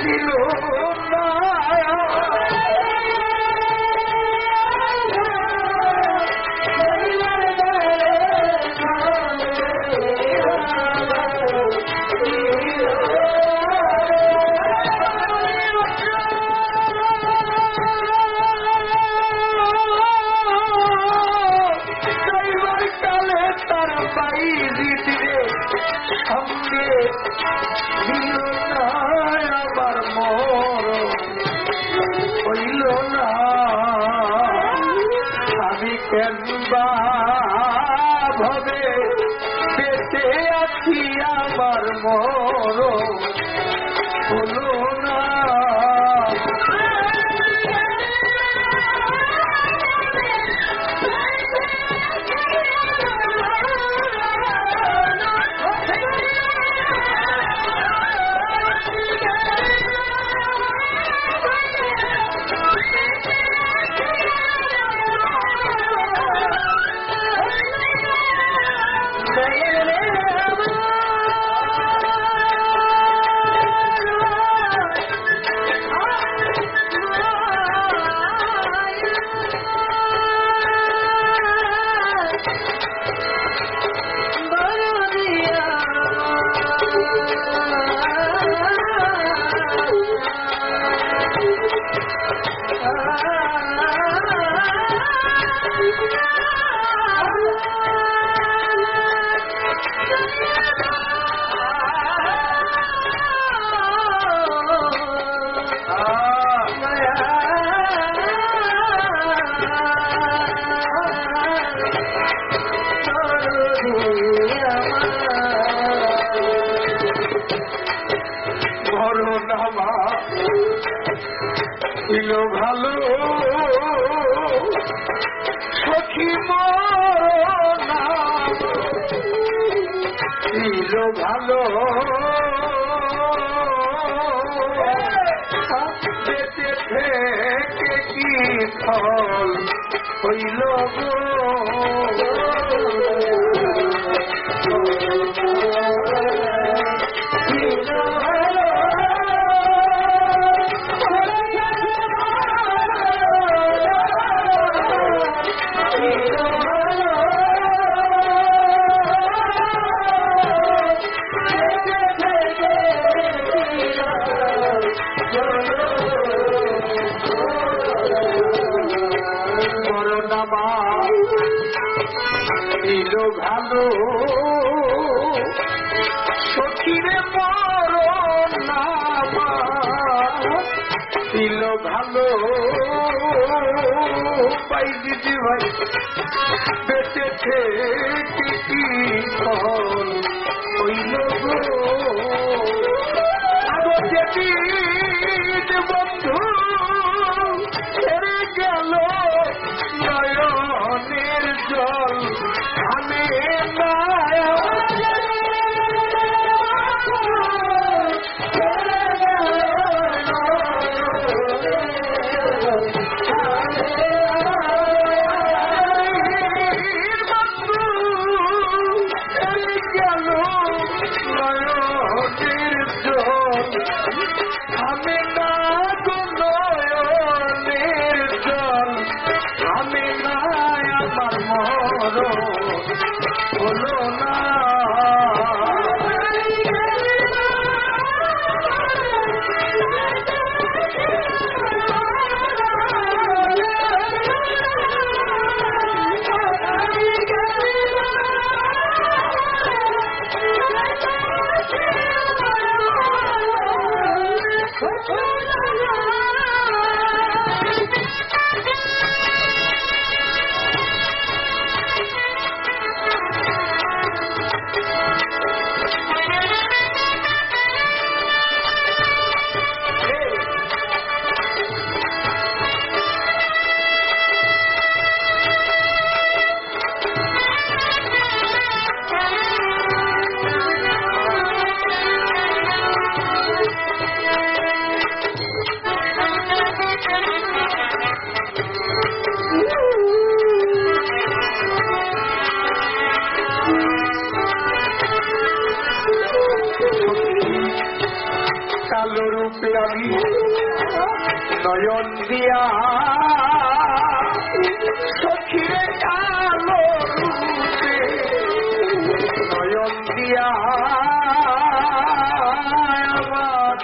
ছিল না ভাবে বেঁচে আছি আমার মরণ হলো না ছিল ভালো সখী মরনা ছিল ভালো বেঁচে থেকে কি ফল হইল গো ভালো সখীরে মরনা ছিল ভালো পাই দিদি ভাই বেঁচে থেকে কি ফল হইল গো আগো যেদিন বন্ধু ছেড়ে গেল নয়নের জল আমি কালো রূপে আমি নয়ন দিয়া সখিরে কালো রূপে নয়ন দিয়া আমার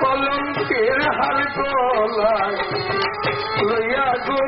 কলঙ্কের হার গলায় লইয়া গো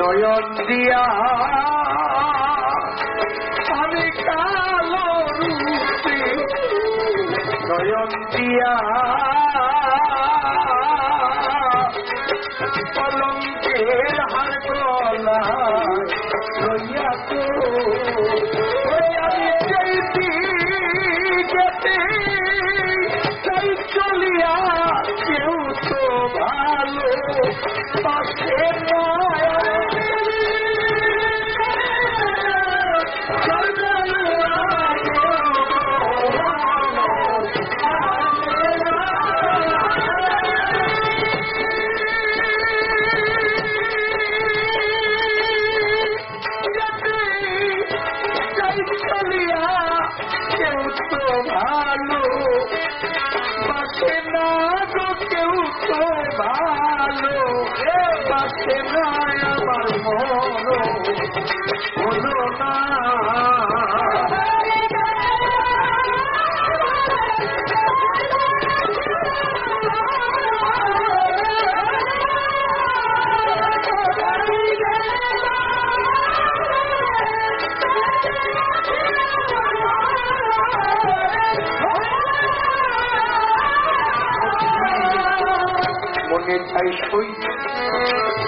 নয়ন দিয়া আমি কালো রূপে নয়ন দিয়া কলঙ্কের হার গলায় লইয়া তো আমি চাইছি যেতে চাই চলিয়া কেউ তো ভালো পাশে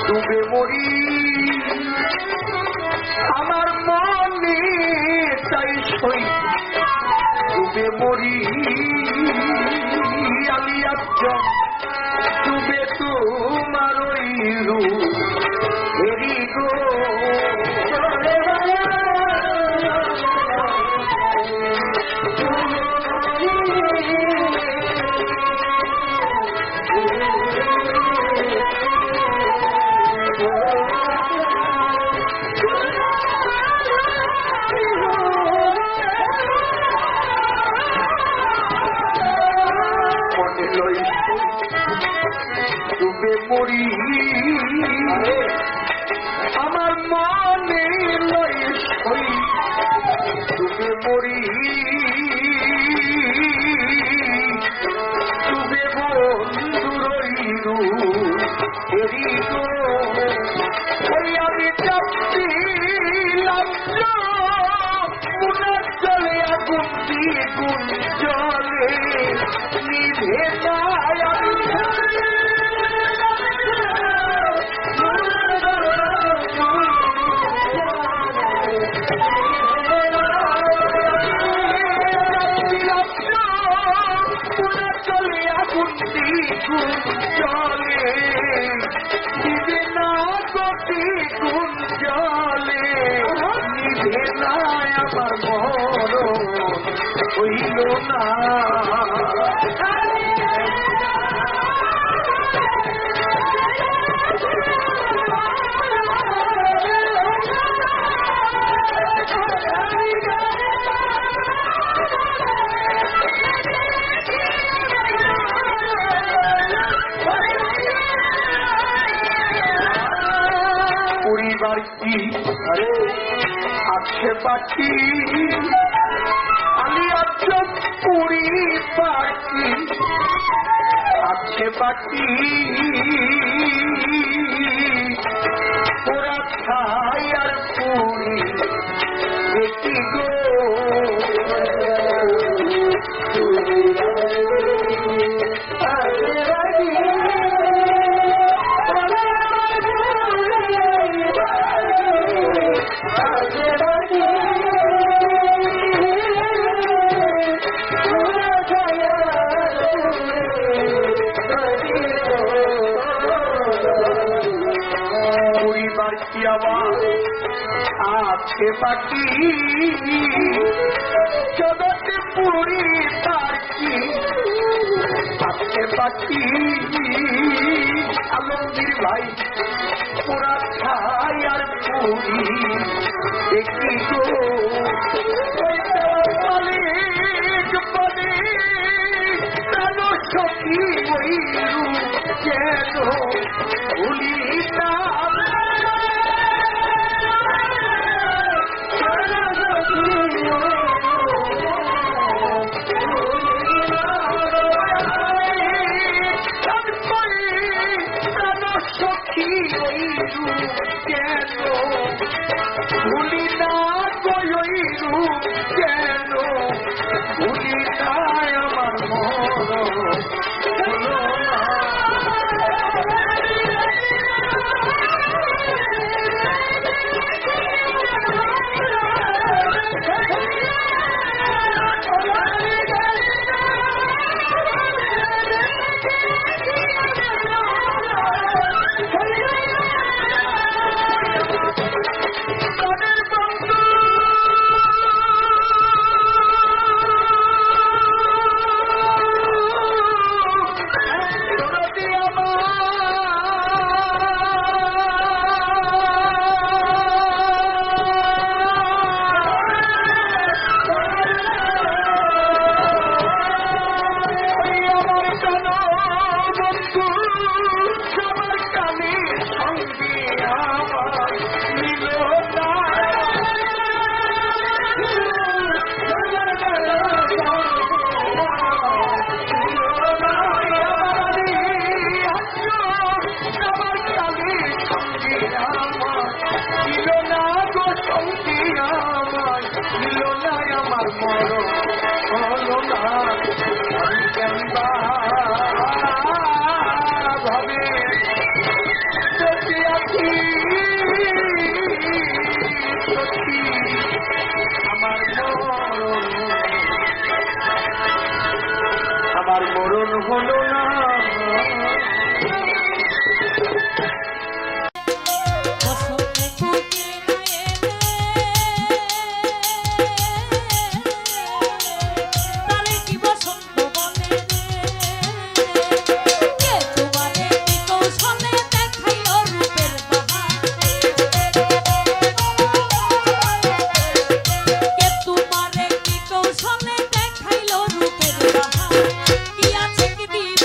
ডুবে মরি আমার মনে চাই সই ডুবে মরি আমি একজন ডুবে তোমার ওই রূপ হেরি গো ডুবে মরি আমার মনে লই সই ডুবে মরি ডুবে বন্ধুরইরু এরি গো ওই আমি চাচ্ছিলাম মুনার জলে আগুন দ্বিগুণ জলে নিভে যায় জলে নিভে না গতি গুণ জলে নিভে না আমার মরণ হইল না পরিবার কি আছে বাকি আলিয়াচক পরিবার কি আছে বাকি ওরা ছাই আর পুরি দেখি গো পরিবার কি আমার আছে বাকি জগতে পরিবার কি আছে বাকি আলমগীর ভাই পুরা ছাই আর পুরি দেখি গো মালিক বলে কেন সখী ওই কেন ভুলি না ভুলি না গয়রু কেন ভুলি না আমার মন আমার মরণ হলো না কি আছে কি দিব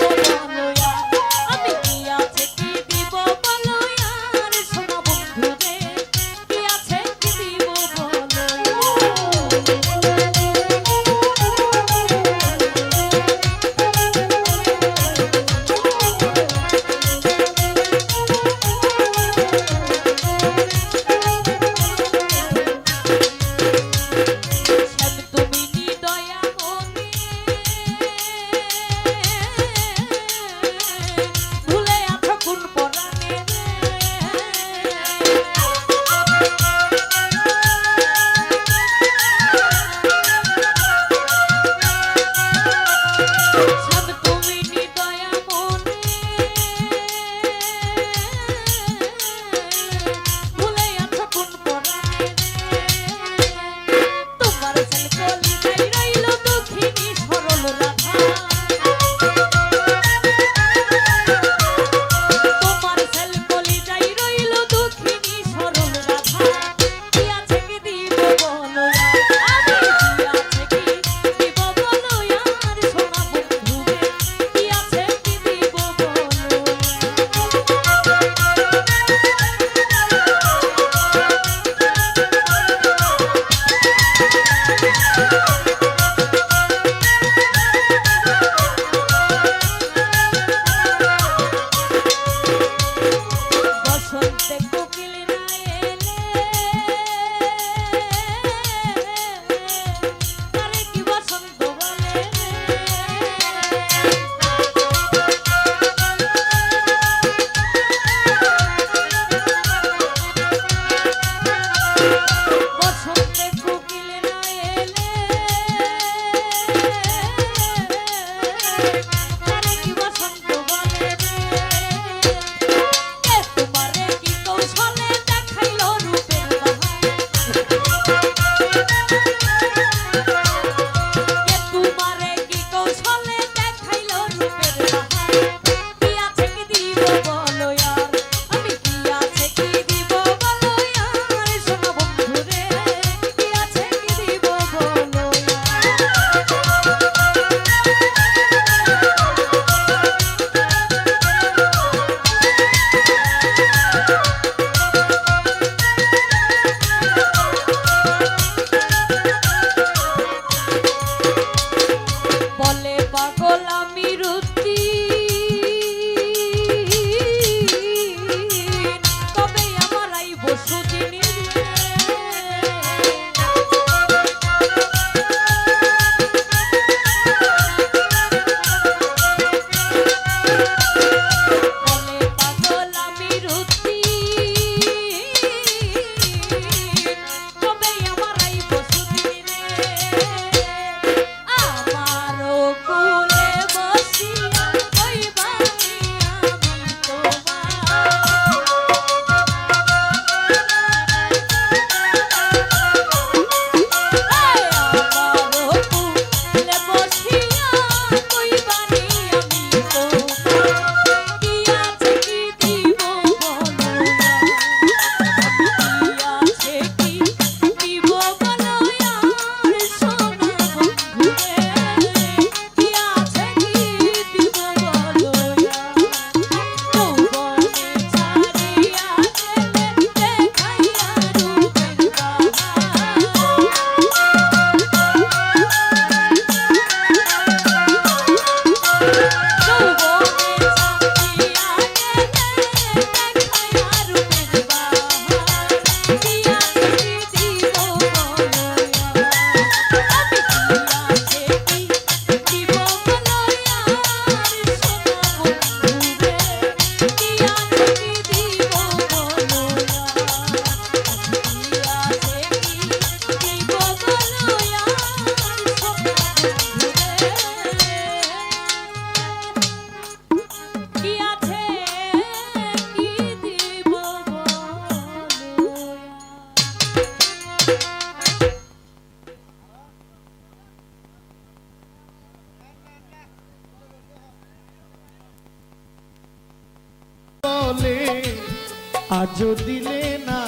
আজও দিলে না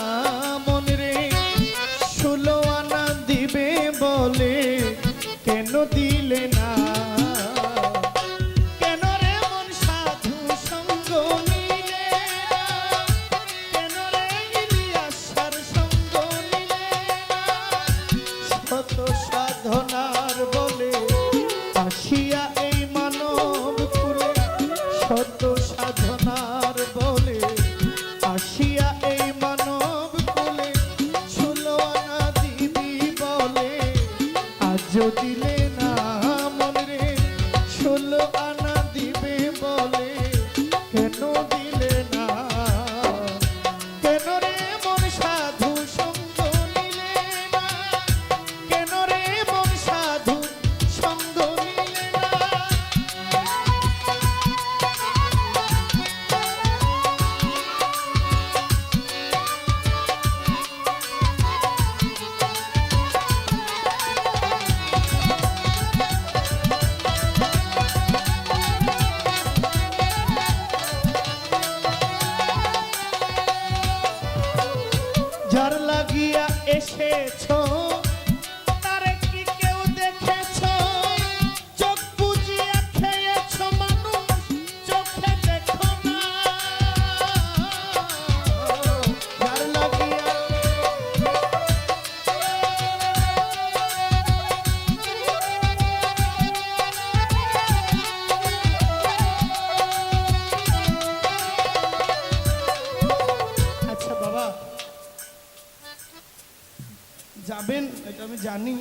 মন রে 16 আনা দিবে বলে কেন দিলে না কেন রে মন সাধু সঙ্গ নিলে কেন রে ইলিয়াসার সঙ্গ নিলে শত সাধনার বলে আসিয়া এই মানব কুলে শত সাধনার বলে আসিয়া এই মানব কুলে 16 আনা দিবি বলে আজও দিলে না মন রে 16 আনা দিবে বলে কেন দিলে না কেন রে মন সাধু সঙ্গ নিলে না কেন রে মন সাধু সঙ্গ নিলে না যার লাগিয়া এসেছো তারে কি কেউ দেখেছো চোখ বুজিয়া খেয়েছো মানুষ চোখে দেখো না যার লাগিয়া আচ্ছা বাবা যাবেন এটা আমি জানি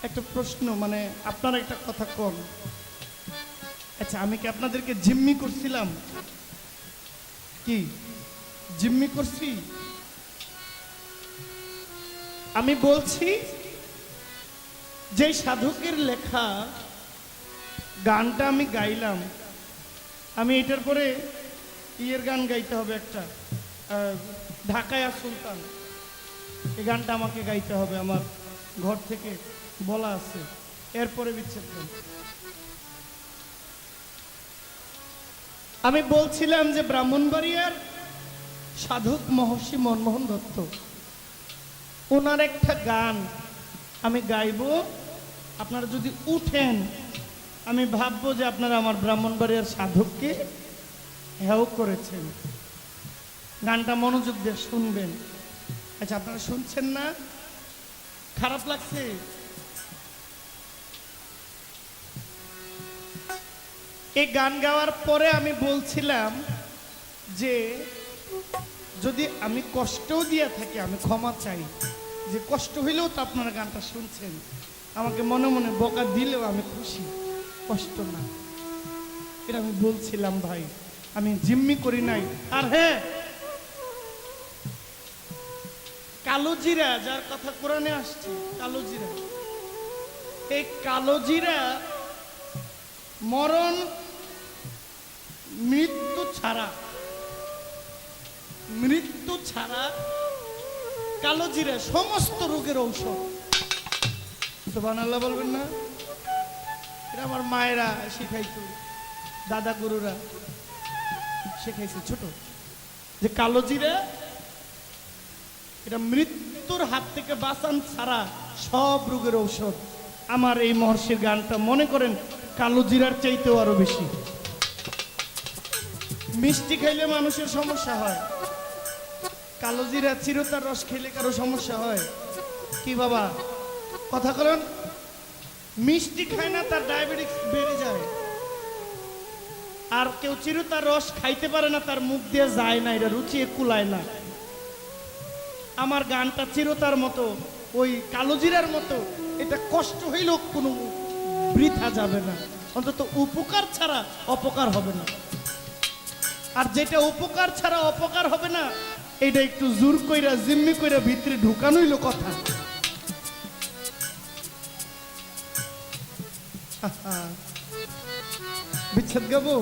একটা প্রশ্ন মানে আপনার একটা কথা কম আচ্ছা আমি কি আপনাদেরকে জিম্মি করছিলাম কি জিম্মি করছি আমি বলছি যে সাধকের লেখা গানটা আমি গাইলাম আমি এটার পরে ইয়ের গান গাইতে হবে একটা ঢাকায়া সুলতান এই গানটা আমাকে গাইতে হবে আমার ঘর থেকে বলা আছে এরপরে বিচ্ছেদ গান আমি বলছিলাম যে ব্রাহ্মণবাড়িয়ার সাধক মহর্ষি মনমোহন দত্ত ওনার একটা গান আমি গাইবো আপনারা যদি উঠেন আমি ভাববো যে আপনারা আমার ব্রাহ্মণবাড়িয়ার সাধককে হেয় করেছেন গানটা মনোযোগ দিয়ে শুনবেন। আচ্ছা, আপনারা শুনছেন না? খারাপ লাগছে? এই গান গাওয়ার পরে আমি বলছিলাম যে যদি আমি কষ্টও দিয়ে থাকি আমি ক্ষমা চাই, যে কষ্ট হইলেও তো আপনারা গানটা শুনছেন। আমাকে মনে মনে বকা দিলেও আমি খুশি, কষ্ট না, এটা আমি বলছিলাম ভাই, আমি জিম্মি করি নাই। আর হ্যাঁ, কালো জিরা যার কথা কোরআনে আসছে, কালো জিরা, এই কালো জিরা মরণ মৃত্যু ছাড়া কালো জিরা সমস্ত রোগের ঔষধ। সুবহানাল্লাহ বলবেন না? এটা আমার মায়েরা শিখাইতো, দাদা গুরুরা শিখাইছে ছোট, যে কালো জিরা এটা মৃত্যুর হাত থেকে বাঁচান ছাড়া সব রোগের ঔষধ। আমার এই মহর্ষির গানটা মনে করেন কালো জিরার চাইতেও আরো বেশি। মিষ্টি খাইলে মানুষের সমস্যা হয়, কালো জিরা চিরতার রস খেলে কারো সমস্যা হয় কি বাবা? কথা বলেন। মিষ্টি খায় না, তার ডায়াবেটিস বেড়ে যায়। আর কেউ চিরতার রস খাইতে পারে না, তার মুখ দিয়ে যায় না, এটা রুচি কুলায় না। আমার গানটা চিরতার মতো, ওই কালো জিরার মতো, এটা কষ্ট হইলেও কোনো বৃথা যাবে না, অন্তত উপকার ছাড়া অপকার হবে না। আর যেটা উপকার ছাড়া অপকার হবে না, এটা একটু জোর কইরা জিম্মি কইরা ভিতরে ঢুকানো হইল কথা। বিচ্ছেদ গাবো,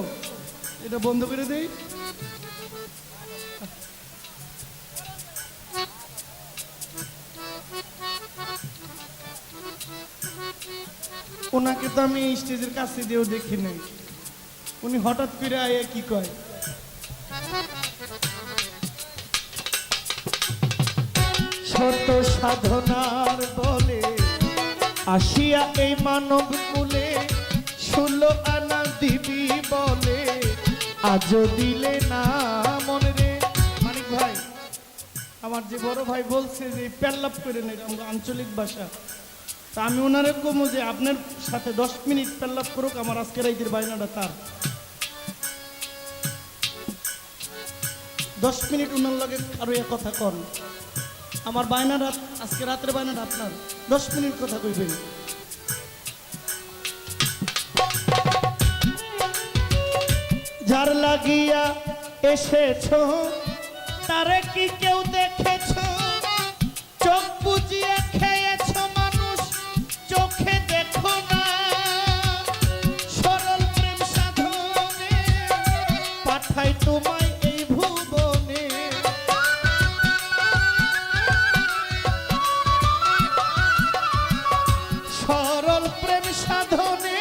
এটা বন্ধ করে দেই। ওনাকে তো আমি স্টেজের কাছে দিয়েও দেখি নাই, উনি হঠাৎ করে আয়া কি কয়, শত সাধনার বলে আসিয়া এই মানব কুলে 16 আনা দিবি বলে আজও দিলে না মন রে। মানিক ভাই, আমার যে বড় ভাই বলছে যে পেল্লাপ করে নেই আঞ্চলিক ভাষা, তা আমি ওনারে কমো যে আপনার সাথে 10 মিনিট পেল্লাপ করুক, আমার আজকের রাইতের বায়নাটা তার। 10 মিনিট ওনার লগে আরো এক কথা কন, আমার বায়না রাত, আজকে রাতের বায়নাটা আপনার, 10 মিনিট কথা কইবেন। যার লাগিয়া এসেছো তারে কি কেউ দেখেছো? চোখ বুজিয়ে খেয়েছো মানুষ, চোখে দেখো না। সরল প্রেম সাধনে পাঠাই তোমায় এই ভুবনে। সরল প্রেম সাধনে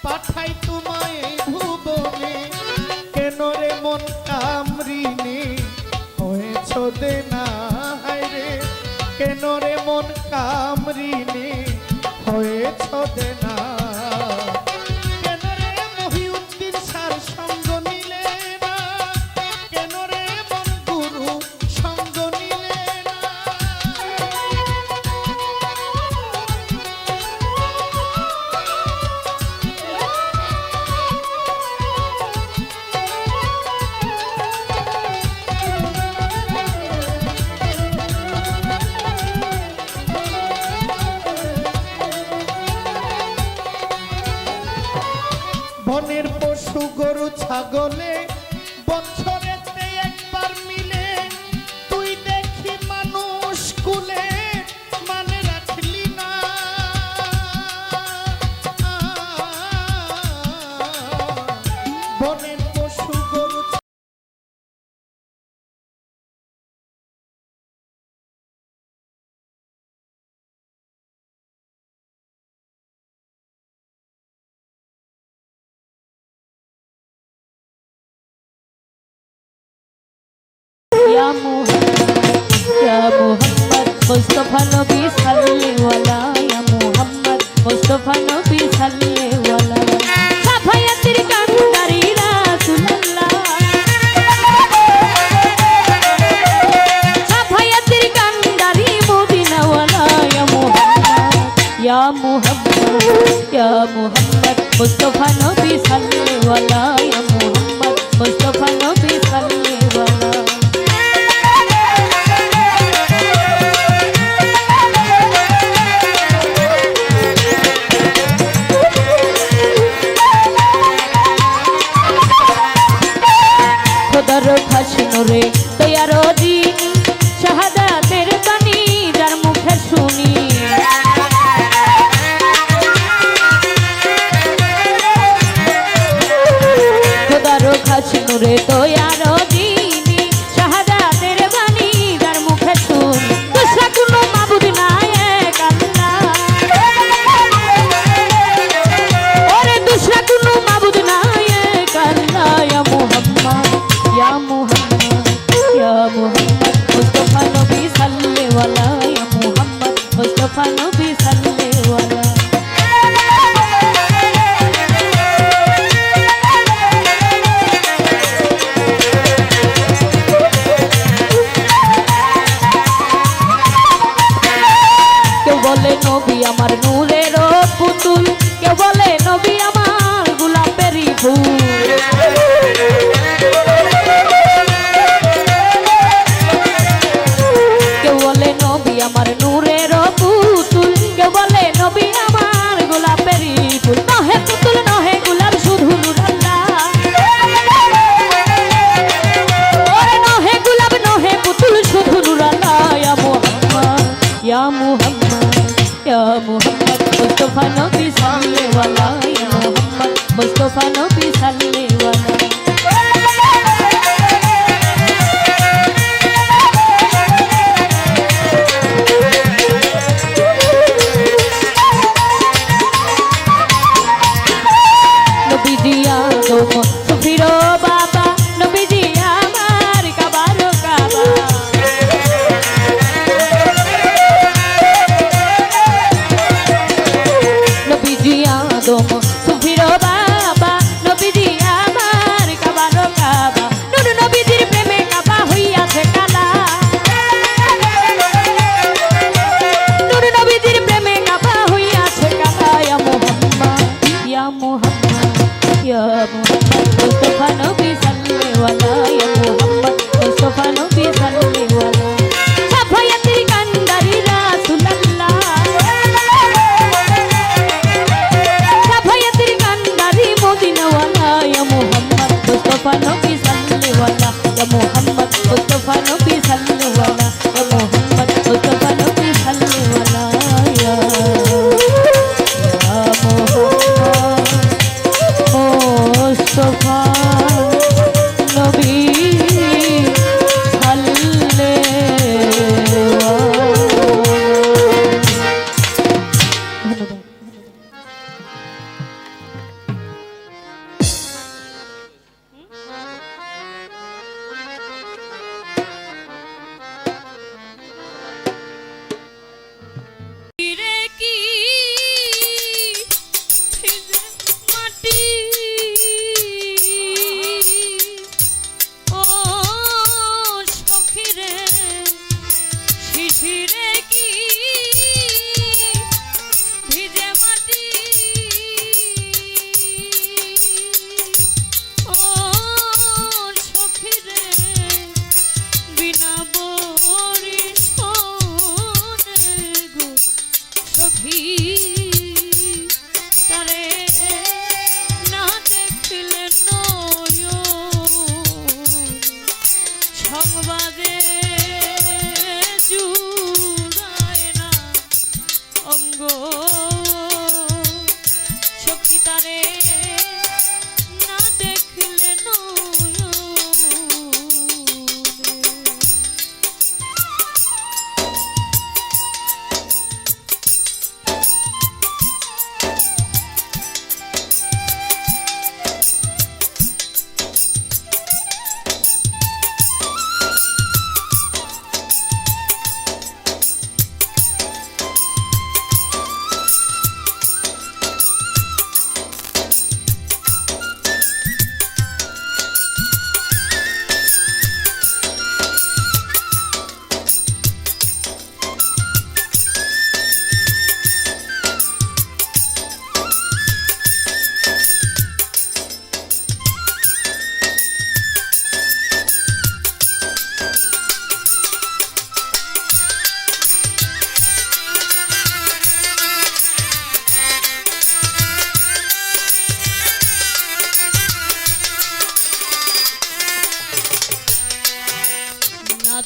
পাঠাই তোমায় এই ভুবনে। কেন রে মন কামরিনে হয়েছ দেনা রে? কেন রে মন কামরিনে হয়েছ দেনা? কেন রে মহিউদ্দিন সার সঙ্গ নিলে না? কেন রে মন গুরু সঙ্গ নিলে না? বনের পশু গরু ছাগলে বছরেতে একবার মিলে, তুই দেখি মানুষ কুলে মানে রাখলি না। বনের পশু গরু या मोहम्मद मुस्तफा नबी सल्लेवाला, या मोहम्मद मुस्तफा नबी सल्लेवाला। साफायातिर कांदारी रासुलुल्लाह, খাস নুরে দয়ারো দিন শাহাদাতের বাণী যার মুখে শুনি খোদারো খাস নুরে দয়ারো দিন শাহাদাতের বাণী যার মুখে শুনি দোসরা কোনো মাবুদ নাই এক আল্লাহ ওরে দোসরা কোনো মাবুদ নাই এক আল্লাহ ইয়া মুহাম্মদ ইয়া মুহাম্মদ ইয়া মুহাম্মদ মুস্তাফা নবী সাল্লাল্লাহু আলাইহি ইয়া মুহাম্মদ মুস্তাফা নবী সাল্লাল্লাহু আলাইহি বলে নবী আমার নূরের পুতুল কেউ বলে নবী আমার গোলাপেরই ফুল কেউ বলে নবী আমার নূরের পুতুল কেউ বলে নবী আমার গোলাপেরই ফুল নহে পুতুল নহে গোলাপ শুধু নূর আল্লাহ ওরে নহে গোলাপ নহে পুতুল শুধু নূর আল্লাহ ইয়া মুহাম্মদ ইয়া মুহাম্মদ ইয়া মুহাম্মদ মুস্তাফা নবী সাল্লাল্লাহু আলাইহি ইয়া মুহাম্মদ মুস্তাফা নবী সাল্লাল্লাহু আলাইহি নবীজি আদম সুফিরো বাবা নবীজি আমার কাবারো কাবা নবীজি আদম সুফিরো বাবা নবীজি আমার কাবারো কাবা নূর নবীজির প্রেমে কাবা হইয়াছে কালা নূর নবীজির প্রেমে কাবা হইয়াছে কালা ইয়া মুহাম্মদ ইয়া মুহাম্মদ ইয়া মুহাম্মদ মুস্তাফা নবী সাল্লাল্লাহু আলাইহি ইয়া মুহাম্মদ মুস্তাফা নবী সাল্লাল্লাহু আলাইহি সাফায়াতের কান্দারি রাসূলুল্লাহ সাফায়াতের কান্দারি মদিনাওয়ালা ইয়া মুহাম্মদ মুস্তাফা নবী সাল্লাল্লাহু আলাইহি ইয়া মুহাম্মদ মুস্তাফা নবী সাল্লাল্লাহু আলাইহি ইয়া মুহাম্মদ মুস্তাফা নবী সাল্লাল্লাহু আলাইহি ইয়া মুহাম্মদ মুস্তাফা নবী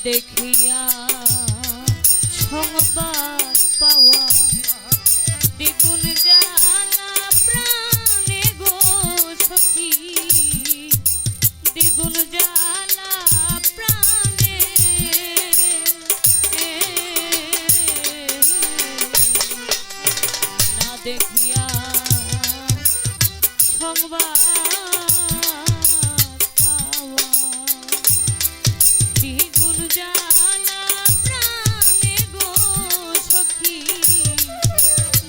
দেখিয়া সংবাদ পাওয়া দ্বিগুণ জ্বালা প্রাণে গো সখী দ্বিগুণ জ্বালা প্রাণে না দেখিয়া সংবাদ পাওয়া দ্বিগুণ জ্বালা প্রাণে গো সখী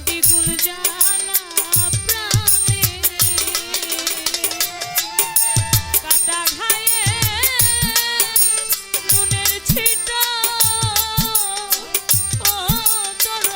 দ্বিগুণ জ্বালা প্রাণে কাটা ঘায়ে নুনের ছিটা ও তোর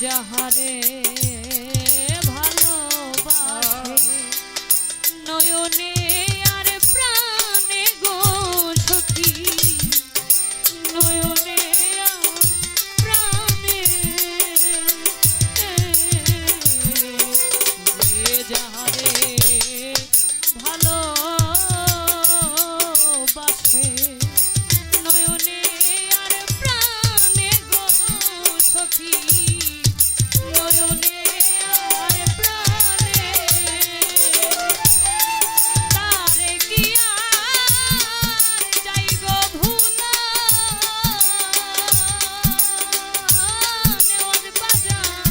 যাহারে ভালোবাসে নয়নে আর প্রাণে গো সখী নয়নে আর প্রাণে যাহারে ভালোবাসে নয়নে আর প্রাণে গো সখী নয়নে আর প্রাণে তারে কি আর যাই গো ভুলা নেওয়ার বাজার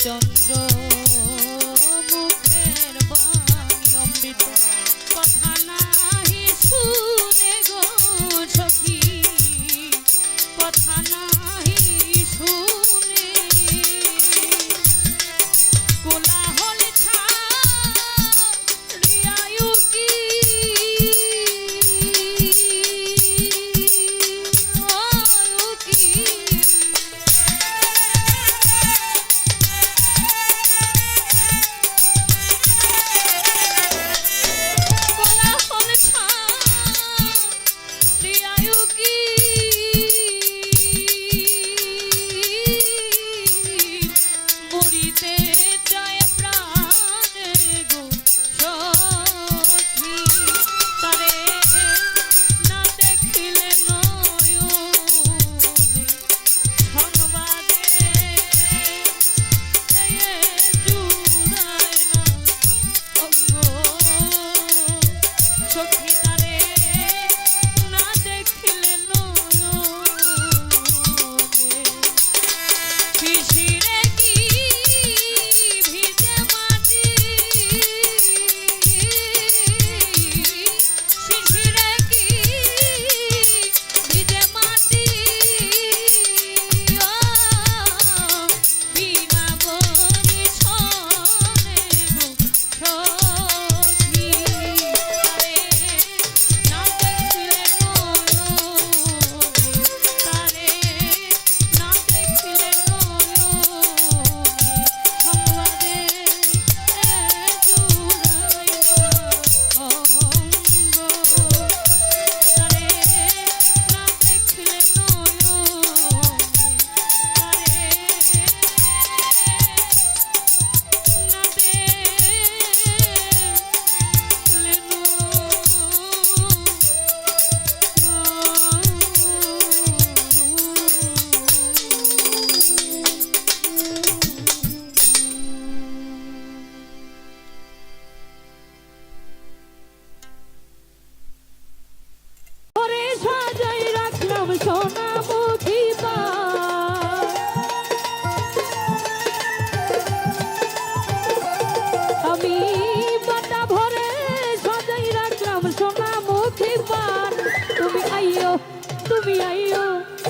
চন্দ্র মুখের বাণী অমৃত কথা নাহি শুনে গো সখী কথা নাহি শুনে কোলাহল ছাড়িয়ায়ু কি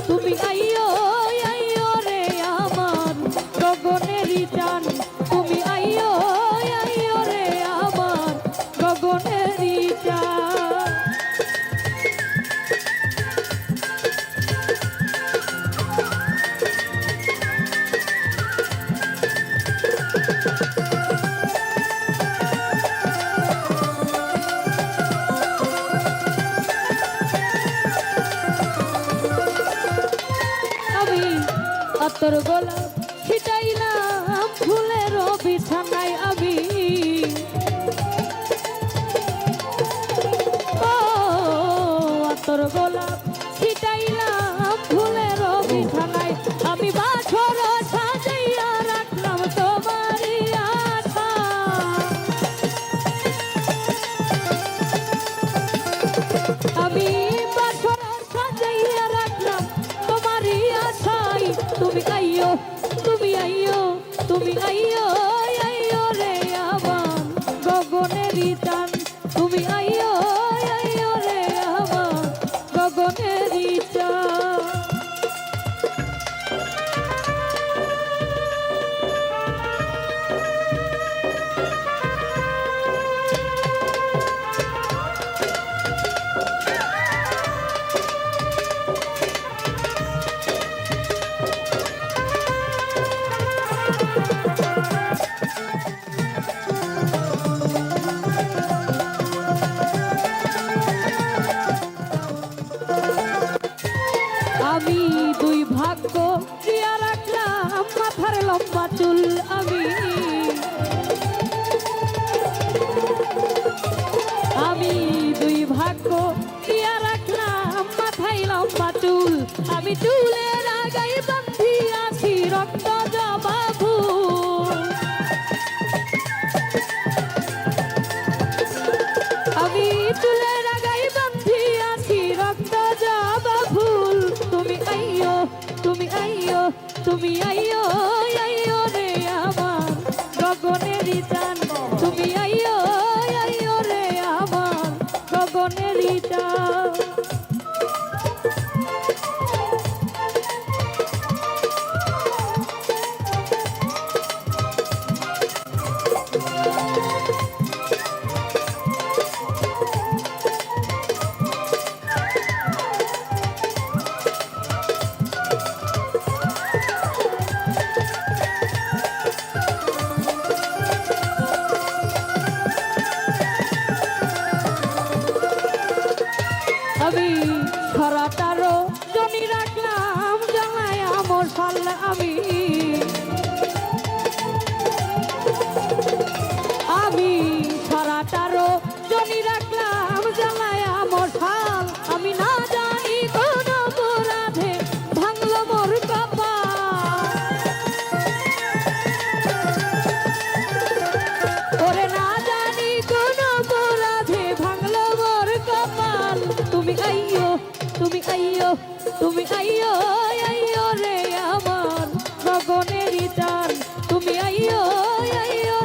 তুমি আইও আইও রে আমার গগনেরই টান তুমি আইও আইও রে আমার গগনেরই টান তোর গোলাপ ছিটাইলাম ফুলের বিছানায় আমি ও তোর গোলাপ ছিটাইলাম ফুলের বিছানায় আমি বাছর সাজাইয়া রাখলাম তোমারই আশা আমি বাছর সাজাইয়া রাখলাম তোমারই আশায় তুমি আইও তুমি আইও তুমি আইও আইও রে আমার গগনেরই টান তুমি আইও আইও রে আমার গগনেরই টান আমি দুই ভাগ্য দিয়া রাখলাম মাথার লম্বা চুল আমি দুই ভাগ্য দিয়া রাখলাম মাথায় লম্বা চুল আমি চুলের আগাই বান্ধি আছি রক্ত জবা ফুল আমি চুলের আগাই বান্ধি আছি রক্ত জবা ফুল তুমি আইও তুমি আইও তুমি আইও আইও রে আমার গগনেরই চান তুমি আইয়ো আইয়ো রে আমার গগনেরই চান আমি সারাটারো জনি রাখলাম জানাই আমার সাল্লা আমি সারাটারো জনি রাখলাম জানাই আমার সাল আমি না জানি কোন অপরাধে ভাঙলো মোর কপাল ওরে না জানি কোন অপরাধে ভাঙলো মোর কপাল তুমি আইয়ো আইয়ো রে আমার গগনেরই চান তুমি আইয়ো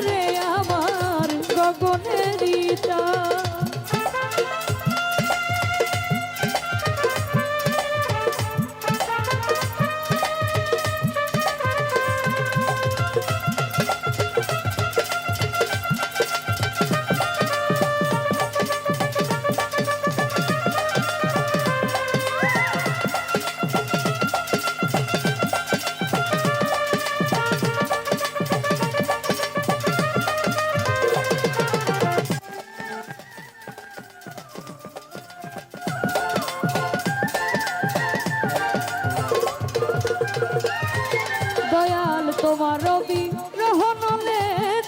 রে আমার গগনেরই চান দয়াল তোমার রবি রহনলে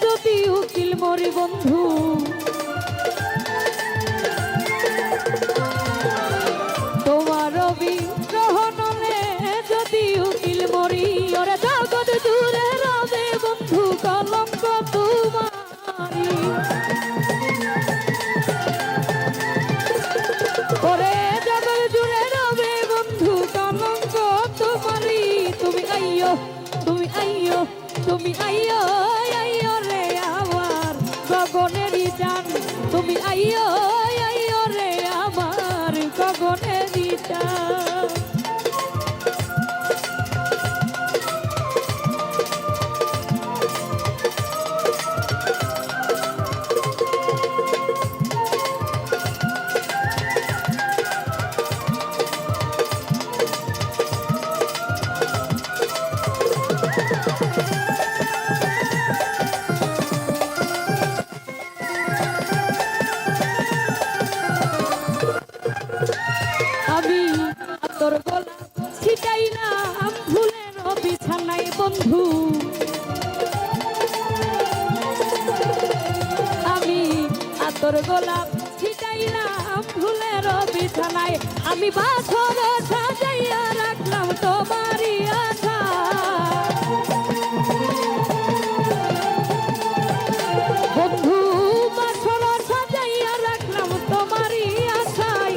যদি উকিল মরি বন্ধু তোমার রবি রহনলে যদি উকিল মরি ওরে জগৎ জুড়ে রবে বন্ধু কলঙ্ক তোমারি ওরে জগৎ জুড়ে রবে বন্ধু কলঙ্ক তোমারি তুমি আইয়ো আইয়ো রে আমার গগনেরই চান তুমি আইয়ো রে আমার গগনেরই চান আমি তোর গলা ছিটাইলাম ফুলের বিছানায় বন্ধু আমি তোর গোলাপ ছিটাইলাম ফুলের বিছানায় আমি বাছর সাজাইয়া রাখলাম তোমারই আশা বন্ধু বাছর সাজাইয়া রাখলাম তোমারই আশায়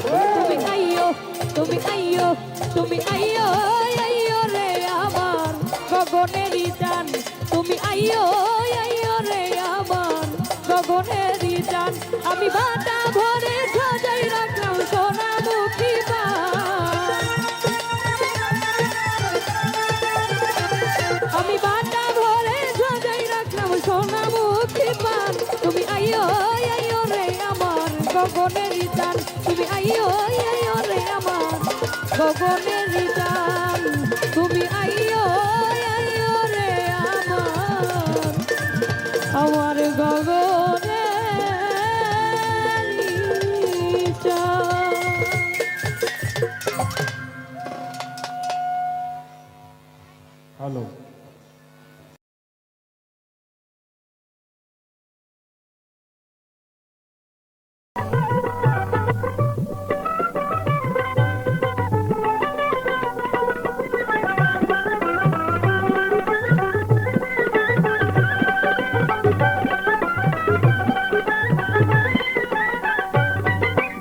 তুমি আইয়ো রে আমার গগনেরই চান তুমি আইয়ো রে আমার গগনেরই চান আমি বাটা ভরে সাজাই রাখলাম সোনামুখী আমি বাটা ভরে সাজাই রাখলাম সোনামুখী পান তুমি আইয়ো রে আমার গগনেরই চান তুমি আইয়ো রে আমার গগনেরই চান তুমি আইয়ো রে আমার গগনেরই চান হ্যালো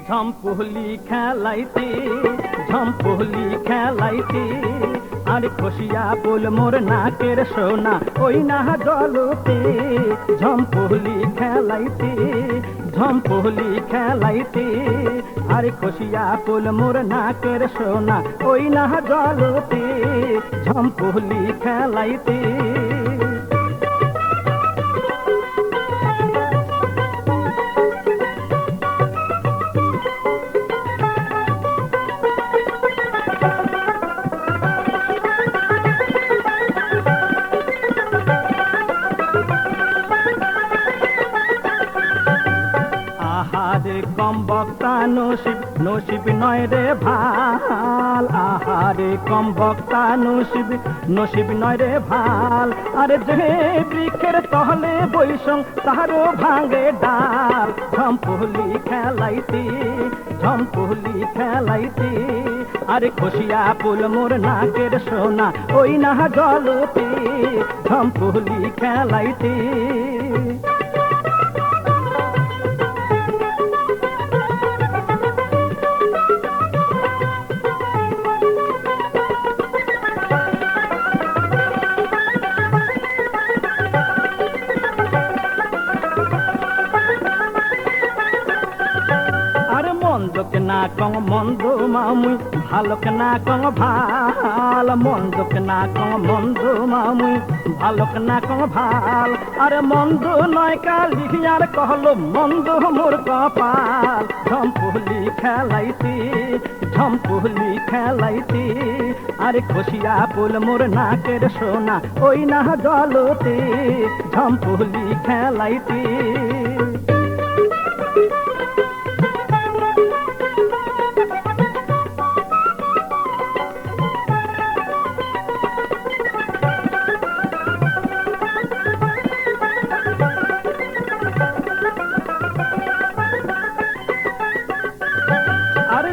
ঝম্পুলি খেলাইতে আরে খসিয়া ফুল মোর নাকের সোনা ওই না জলতে ঝম্পুলি খেলাইতে ঝম্পুলি খেলাইতে আরে খসিয়া ফুল মোর নাকের সোনা ওই না জলতে ঝম্পুলি খেলাইতে আহারে কম বক্তা নসিব নসিব নয় রে ভাল আহারে কম বক্তা নসিব নসিব নয় রে ভাল আরে যে বৃক্ষের তহলে বৈষম তাহারও ভাঙে ডাল ঝম্পুলি খেলাইতে ঝম্পুলি খেলাইতে আরে খসিয়া ফুল মোর নাকের সোনা ওই না জলতে ঝম্পুলি খেলাইতে মন্দকে না কং মন্দ মামুই ভালোকে না কং ভাল মন্দকে না কং মন্দ মামুই ভালোকে না কং ভাল আরে মন্দ নয় কালি আর কহলো মন্দ মোর কপাল ঝম্পুলি খেলাইতে ঝম্পুলি খেলাইতে আরে খসিয়া ফুল মোর নাকের সোনা ওই না জলতে ঝম্পুলি খেলাইতে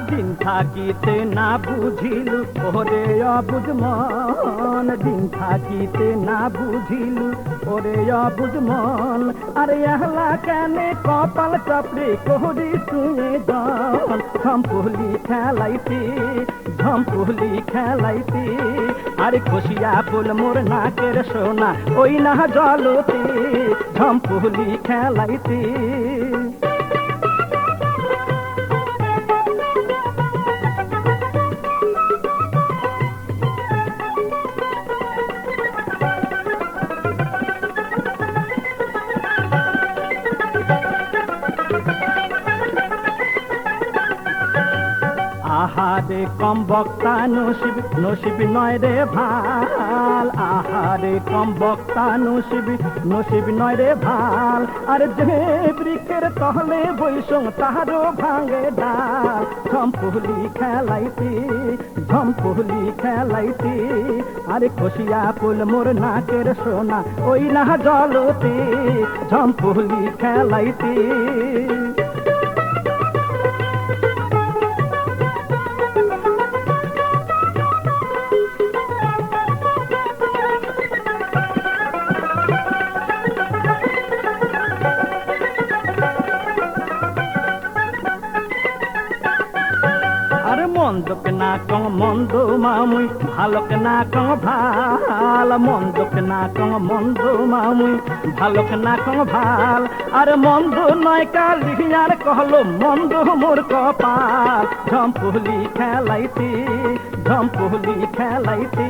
দিন থাকিতে না বুঝিলু ওরে অবুঝ মন দিন থাকিতে না বুঝিলু ওরে অবুঝ মন আরে এহলা কেনে কপাল চাপড়ে কোহরি শুয়ে জন ঝম্পুলি খেলাইতে ঝম্পুলি খেলাইতে আরে খসিয়া ফুল মোর নাকের সোনা ওই না জলতে ঝম্পুলি খেলাইতে আহারে কম বক্তা নসিব নসিব নয় রে ভাল আহারে কম বক্তা নসিব নসিব নয় রে ভাল আর যে বৃক্ষের তহলে বৈষম তাহারও ভাঙে ডাল ঝম্পুলি খেলাইতে ঝম্পুলি খেলাইতে আরে খসিয়া ফুল মোর নাকের সোনা ওই না জলতে ঝম্পুলি খেলাইতে মন্দকে না কং মন্দ মামুই ভালোকে না কং ভাল মন্দকে না কং মন্দ মামুই ভালোকে না কং ভাল আরে মন্দ নয় কালি আর কহলো মন্দ মোর কপাল ঝম্পুলি খেলাইতে ঝম্পুলি খেলাইতে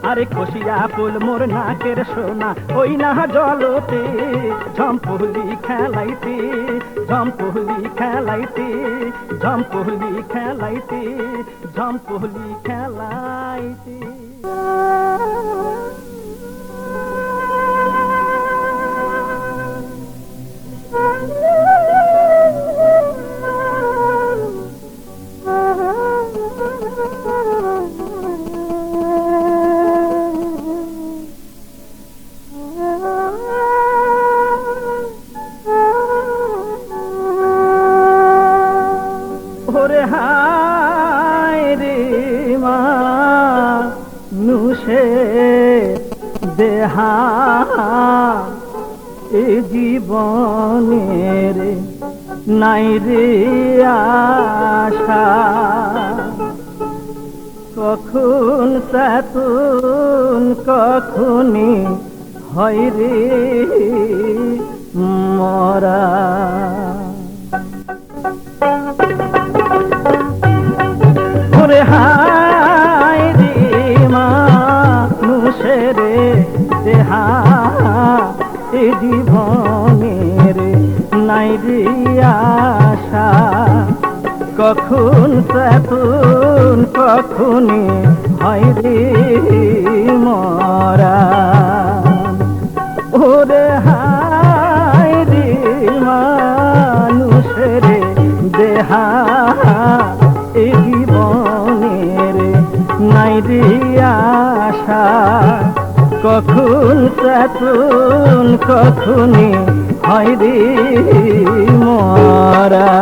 আরে খসিয়া ফুল মোর নাকের সোনা ওই না জলতে ঝম্পুলি খেলাইতে ঝম্পুলি খেলাইতে ঝম্পুলি খেলাইতে ঝম্পুলি খেলাইতে ওরে হায় রে মানুষে দেহা এ জীবনের নাই রে আশা কখন সাতুন কখনই হয় রে মরা। ওরে হায় রে মানুষের দেহা এ জীবনের নাই রে আশা, কখন সাতুন কখনই হয় রে মরা। ওরে হায় রে মানুষের দেহা এ জীবনের নাই রে আশা, কখন সাতুন কখনই হয় রে মরা।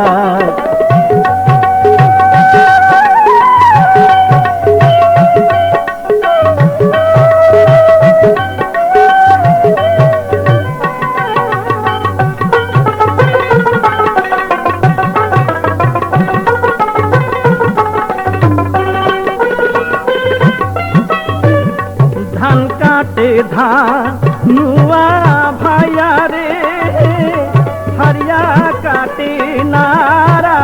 ধান কাটে ধানুয়া ভাইয়া রে হারিয়া কাটে নারা।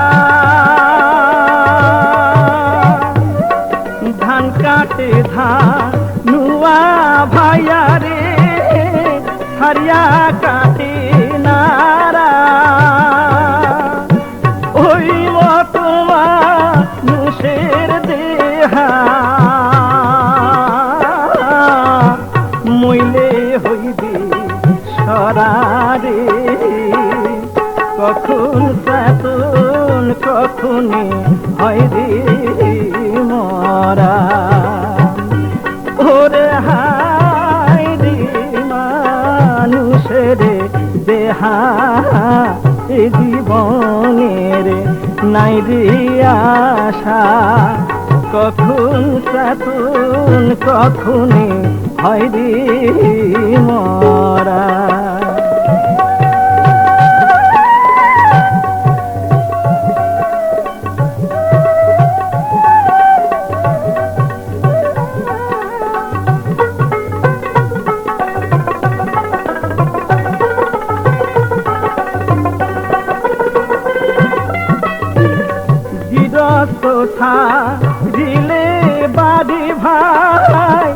ধান কাটে ধানুয়া ভাইয়া রে হারিয়া কাটে নারা। ওই মতমা মুষের দেহা মইলে হইবে সরারে, কখন সাতুন কখনই হয় রে মরা। ওরে হায় রে মানুষের দেহা এ জীবনের নাই রে আশা, কখন সাতুন কখনই হয় রে মরা। গিরস্তথা দিলে বাড়ি ভাই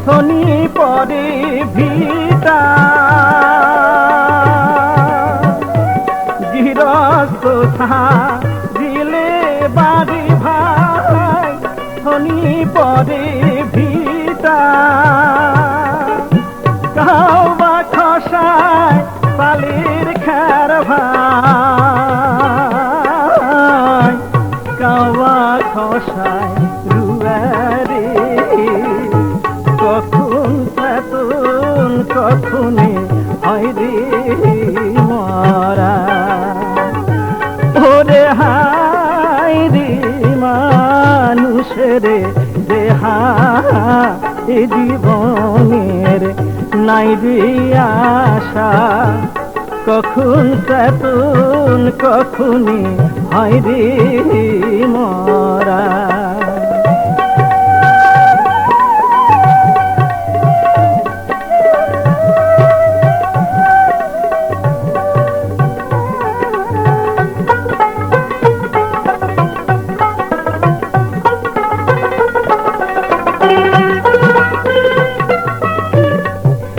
শনি পরে ভিটা। গিরস্তথা দিলে বাড়ি ভাই শনি পরে ভিটা। কাউবা খসায় পালের খের ভাই, কাওয়া খসায় রুয়ারে, কখন সাতুন কখনই হয় রে মরা। ওরে হায় রে মানুষের দেহা এ জীবনের নাই রে আশা, কখন সাতুন কখনই হয় রে মরা।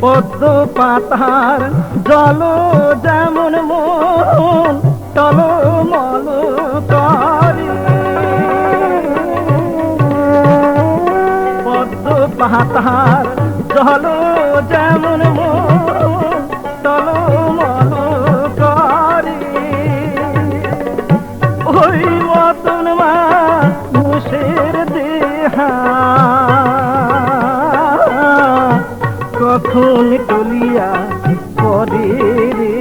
পদ্ম পাতার জল যেমন মন টলমল করে, পদ্ম পাতার জল যেমন মন টলমল করে। ওই মতন মানুষের দেহা কখন টলিয়া পরে রে,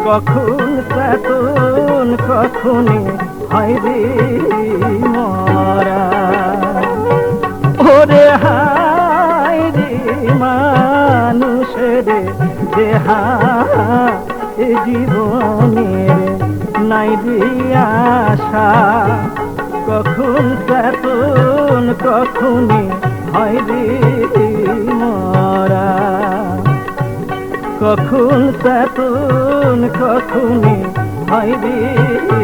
কখন সাতুন কখনই হয় রে মরা। ওরে হায় রে মানুষের দেহা এ জীবনের নাই রে আশা, কখন তেতুন কখনই হয় রে মরা, কখন তেতুন কখনই হয় রে